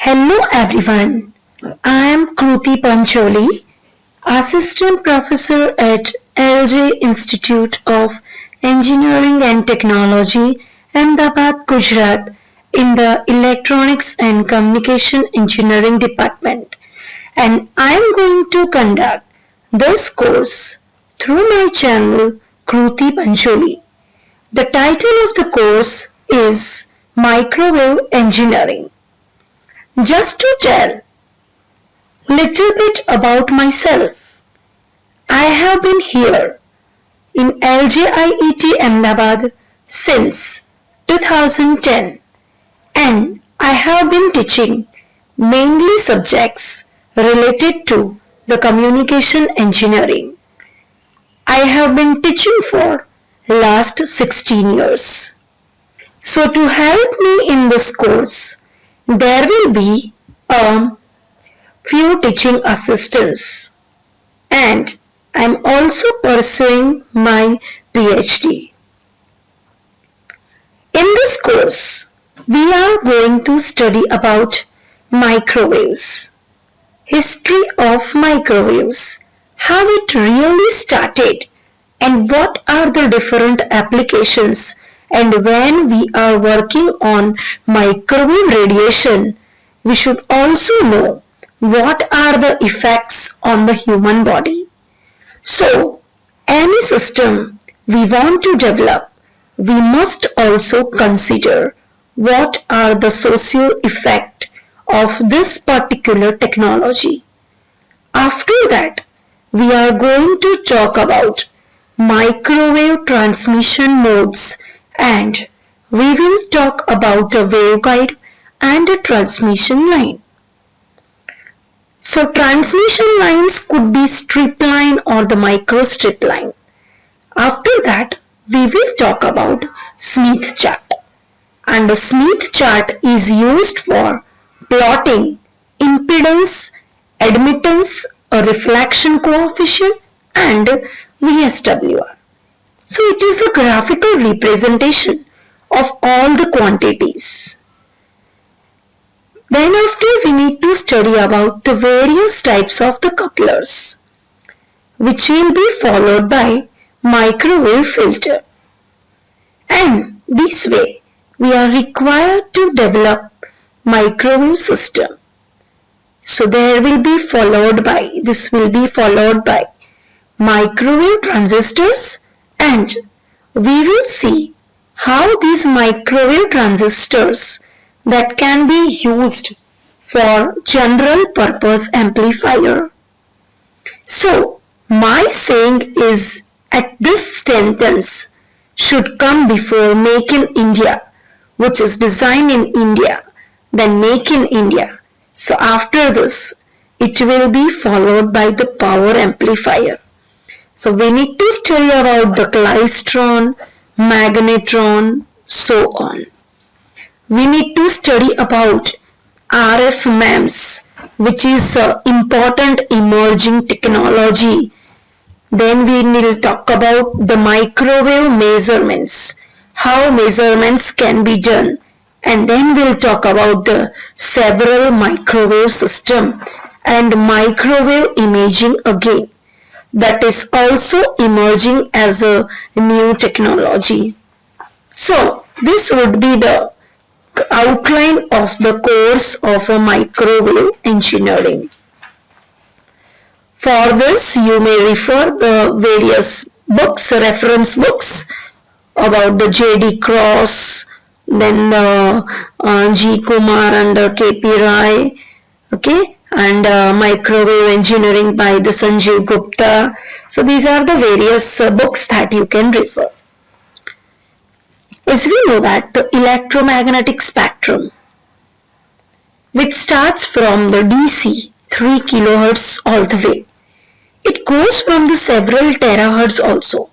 Hello everyone, I am Kruti Pancholi, Assistant Professor at LJ Institute of Engineering and Technology, Ahmedabad, Gujarat, in the Electronics and Communication Engineering Department, and I am going to conduct this course through my channel Kruti Pancholi. The title of the course is Microwave Engineering. Just to tell little bit about myself, I have been here in LJIET Ahmedabad since 2010 and I have been teaching mainly subjects related to the communication engineering. I have been teaching for last 16 years. So to help me in this course, there will be a few teaching assistants and I am also pursuing my PhD. In this course, we are going to study about microwaves, history of microwaves, how it really started and what are the different applications, and when we are working on microwave radiation, we should also know what are the effects on the human body. So, any system we want to develop, we must also consider what are the social effects of this particular technology. After that, we are going to talk about microwave transmission modes and we will talk about a waveguide and a transmission line. So transmission lines could be strip line or the microstrip line. After that, we will talk about Smith chart. And the Smith chart is used for plotting impedance, admittance, a reflection coefficient and VSWR. So it is a graphical representation of all the quantities. Then after we need to study about the various types of the couplers, which will be followed by microwave filter. And this way we are required to develop microwave system. So this will be followed by microwave transistors and we will see how these microwave transistors that can be used for general purpose amplifier. So my saying is at this sentence should come before Make in India, which is design in India, then Make in India. So after this, it will be followed by the power amplifier. So we need to study about the klystron, magnetron, so on. We need to study about RF MEMS, which is an important emerging technology. Then we will talk about the microwave measurements, how measurements can be done. And then we'll talk about the several microwave system and microwave imaging again. That is also emerging as a new technology. So this would be the outline of the course of a microwave engineering. For this you may refer the various books, reference books about the J.D. Cross, then G. Kumar and K.P. Rai, okay, and microwave engineering by the Sanjeev Gupta. So these are the various books that you can refer. As we know that the electromagnetic spectrum, which starts from the DC 3 kHz all the way, it goes from the several terahertz also.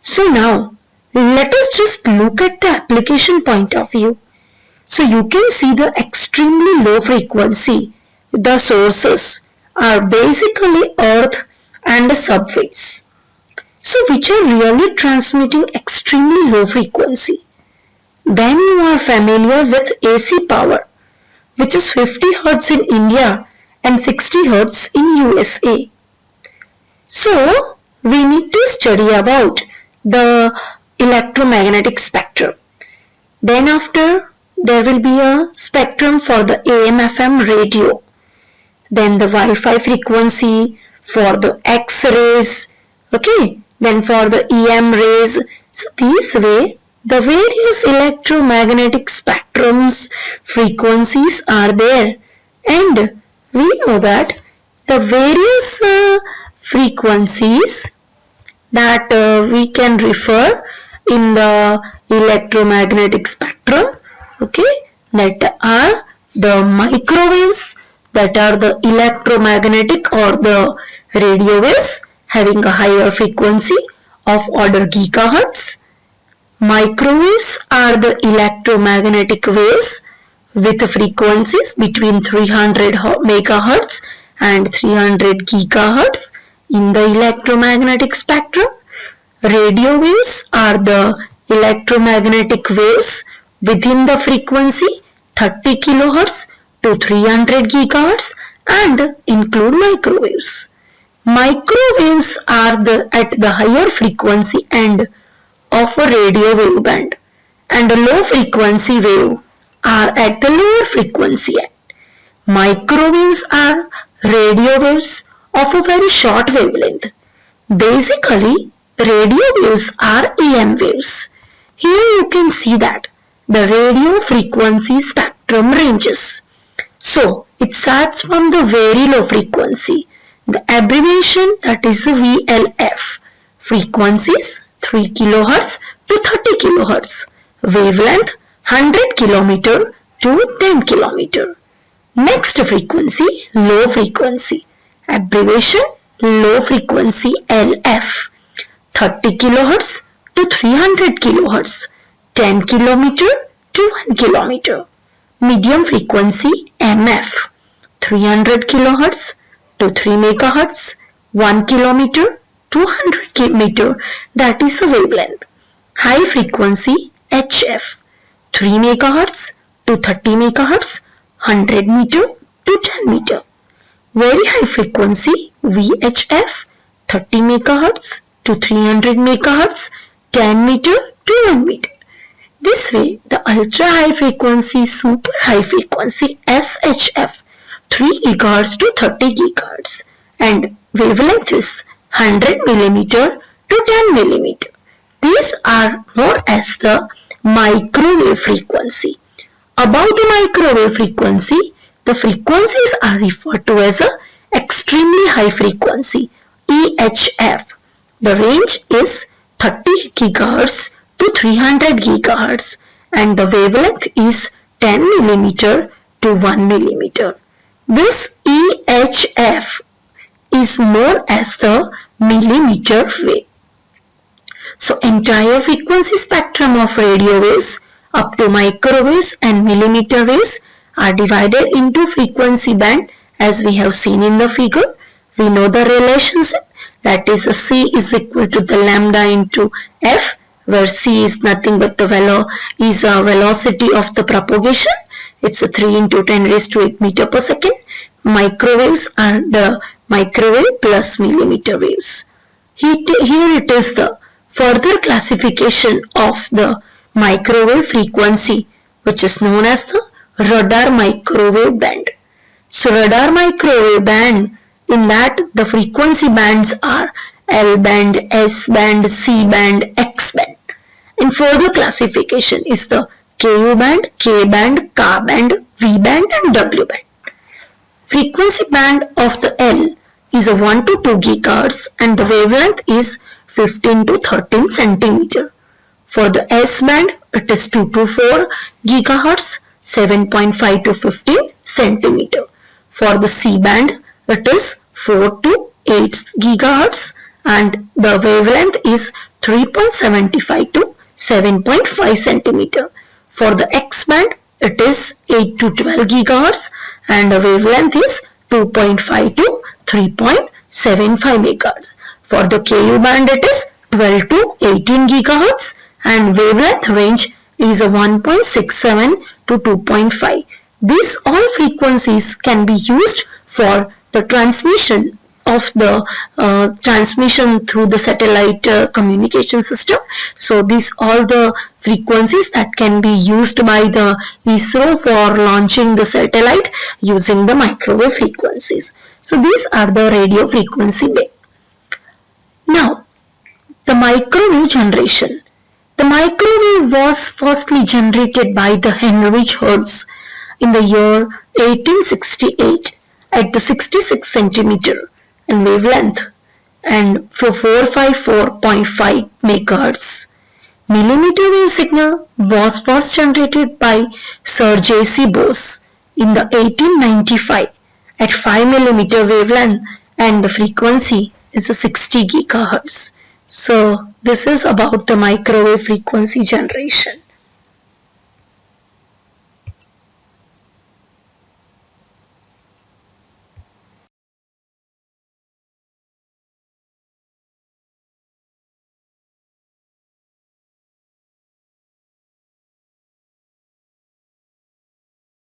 So now let us just look at the application point of view. So you can see the extremely low frequency. The sources are basically earth and subways. So which are really transmitting extremely low frequency. Then you are familiar with AC power, which is 50 Hz in India and 60 Hz in USA. So, we need to study about the electromagnetic spectrum. Then after, there will be a spectrum for the AM/FM radio. Then the Wi-Fi frequency for the X-rays, okay, then for the EM rays. So this way, the various electromagnetic spectrums frequencies are there, and we know that the various frequencies that we can refer in the electromagnetic spectrum, okay, that are the microwaves, that are the electromagnetic or the radio waves having a higher frequency of order gigahertz. Microwaves are the electromagnetic waves with frequencies between 300 megahertz and 300 gigahertz in the electromagnetic spectrum. Radio waves are the electromagnetic waves within the frequency 30 kilohertz to 300 gigahertz and include microwaves. Microwaves are at the higher frequency end of a radio wave band, and a low frequency wave are at the lower frequency end. Microwaves are radio waves of a very short wavelength. Basically, radio waves are EM waves. Here you can see that the radio frequency spectrum ranges. So, it starts from the very low frequency. The abbreviation, that is VLF. Frequencies 3 kHz to 30 kHz. Wavelength 100 km to 10 km. Next frequency, low frequency. Abbreviation low frequency LF. 30 kHz to 300 kHz. 10 km to 1 km. Medium frequency MF. 300 kHz to 3 MHz. 1 km to 100 km, that is the wavelength. High frequency HF. 3 MHz to 30 MHz. 100 meter to 10 meter. Very high frequency VHF. 30 MHz to 300 MHz. 10 meter to 1 meter. This way, the ultra high frequency, super high frequency SHF 3 GHz to 30 GHz, and wavelength is 100 mm to 10 mm. These are known as the microwave frequency. Above the microwave frequency, the frequencies are referred to as a extremely high frequency EHF. The range is 30 GHz to 300 GHz, and the wavelength is 10 mm to 1 mm. This EHF is known as the millimeter wave. So entire frequency spectrum of radio waves up to microwaves and millimeter waves are divided into frequency band as we have seen in the figure. We know the relationship, that is the C is equal to the lambda into F, where C is nothing but the velocity of the propagation. It's a 3 into 10 raised to 8 meter per second. Microwaves are the microwave plus millimeter waves. Here it is the further classification of the microwave frequency, which is known as the radar microwave band. So radar microwave band, in that the frequency bands are L band, S band, C band, X band. And further classification is the Ku band, K band, Ka band, V band and W band. Frequency band of the L is a 1 to 2 GHz and the wavelength is 15 to 13 centimeter. For the S band, it is 2 to 4 GHz, 7.5 to 15 centimeter. For the C band, it is 4 to 8 GHz and the wavelength is 3.75 to 7.5 centimeter. For the X band, it is 8 to 12 GHz and the wavelength is 2.5 to 3.75 MHz. For the Ku band, it is 12 to 18 GHz and wavelength range is 1.67 to 2.5. These all frequencies can be used for the transmission of the transmission through the satellite communication system. So these all the frequencies that can be used by the ISRO for launching the satellite using the microwave frequencies. So these are the radio frequency band. Now the microwave generation. The microwave was firstly generated by the Heinrich Hertz in the year 1868 at the 66 centimeter in wavelength and for 454.5 megahertz. Millimeter wave signal was first generated by Sir J.C. Bose in the 1895 at 5 millimeter wavelength and the frequency is a 60 gigahertz. So this is about the microwave frequency generation.